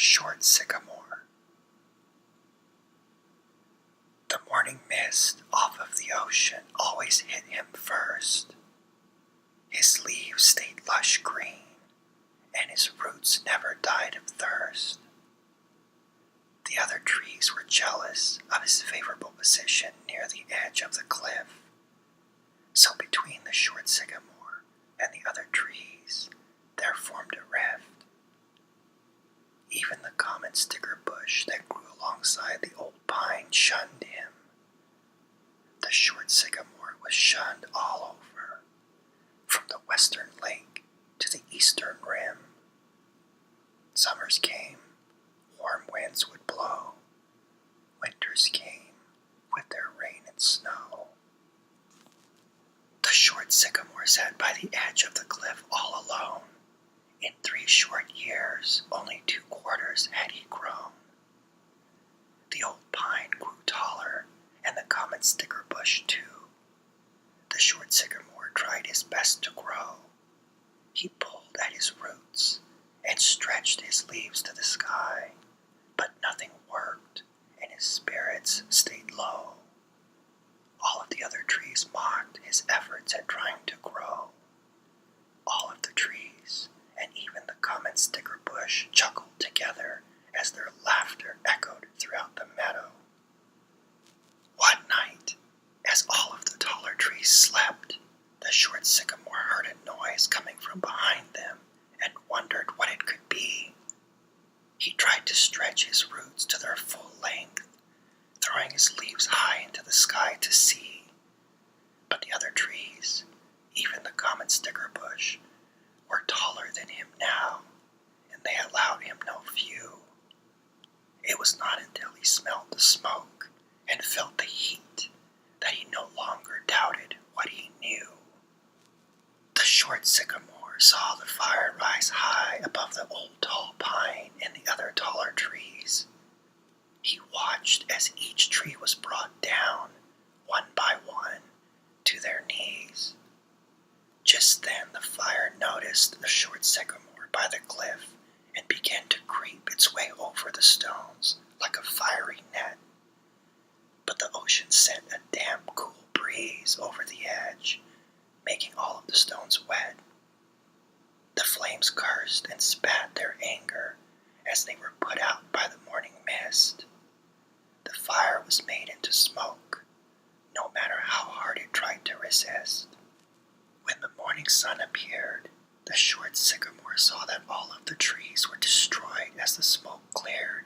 short sycamore. The morning mist off of the ocean always hit him first. His leaves stayed lush green, and his roots never died of thirst. The other trees were jealous of his favorable position near the edge of the cliff. So between the short sycamore and the other trees, there formed a rift. Even the common sticker bush that grew alongside the old pine shunned him. The short sycamore was shunned all over, from the western lake to the eastern rim. Summers came, warm winds would blow. Winters came with their rain and snow. The short sycamore sat by the edge of the cliff all alone. In 3 short years, only 2 quarters had he grown. The old pine grew taller, and the common sticker bush too. The short sycamore tried his best to grow. He pulled at his roots and stretched his leaves to the sky, but nothing worked, and his spirits stayed low. All of the other trees mocked his efforts at trying to grow. All of the trees, and even the common sticker bush, chuckled together as their laughter echoed throughout the meadow. One night, as all of the taller trees slept, the short sycamore heard a noise coming from behind them and wondered what it could be. He tried to stretch his roots to their full length, throwing his leaves high into the sky to see. But the other trees, even the common sticker bush, were taller than him now, and they allowed him no view. It was not until he smelled the smoke and felt the heat that he no longer doubted what he knew. The short sycamore saw the fire rise high above the old tall pine and the other taller trees. He watched as each tree was brought down, one by one, to their knees. Just then the fire noticed the short sycamore by the cliff and began to creep its way over the stones like a fiery net. But the ocean sent a damp, cool breeze over the edge, making all of the stones wet. The flames cursed and spat their anger as they were put out by the morning mist. The fire was made into smoke, no matter how hard it tried to resist. When the morning sun appeared, the short sycamore saw that all of the trees were destroyed as the smoke cleared.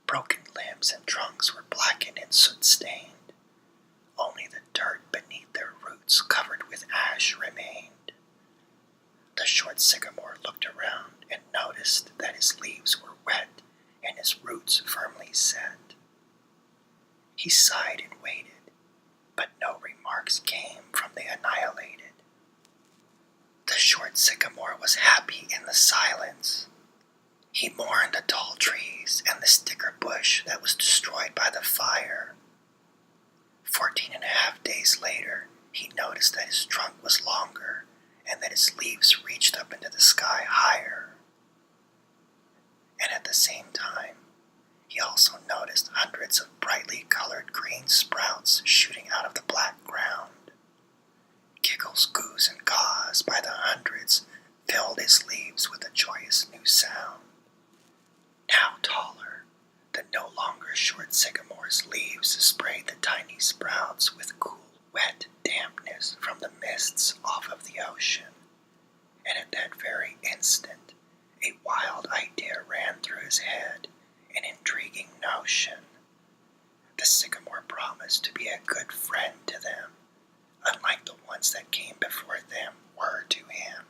Broken limbs and trunks were blackened and soot-stained. Only the dirt beneath their roots, covered with ash, remained. The short sycamore looked around and noticed that his leaves were wet and his roots firmly set. He sighed and waited, but no remarks came from the annihilated. The short sycamore was happy in the silence. He mourned the tall trees and the sticker bush that was destroyed by the fire. 14.5 days later, he noticed that his trunk was longer and that his leaves reached up into the sky higher. And at the same time, he also noticed hundreds of brightly colored green sprouts shooting out of the black ground. Giggles, goos, and gaws by the hundreds filled his leaves with a joyous new sound. Now taller, the no longer short sycamore's leaves sprayed the tiny sprouts with cool, wet dampness from the mists off of the ocean. And at that very instant, a wild idea ran through his head, an intriguing notion. The sycamore promised to be a good friend to them, unlike the ones that came before them were to him.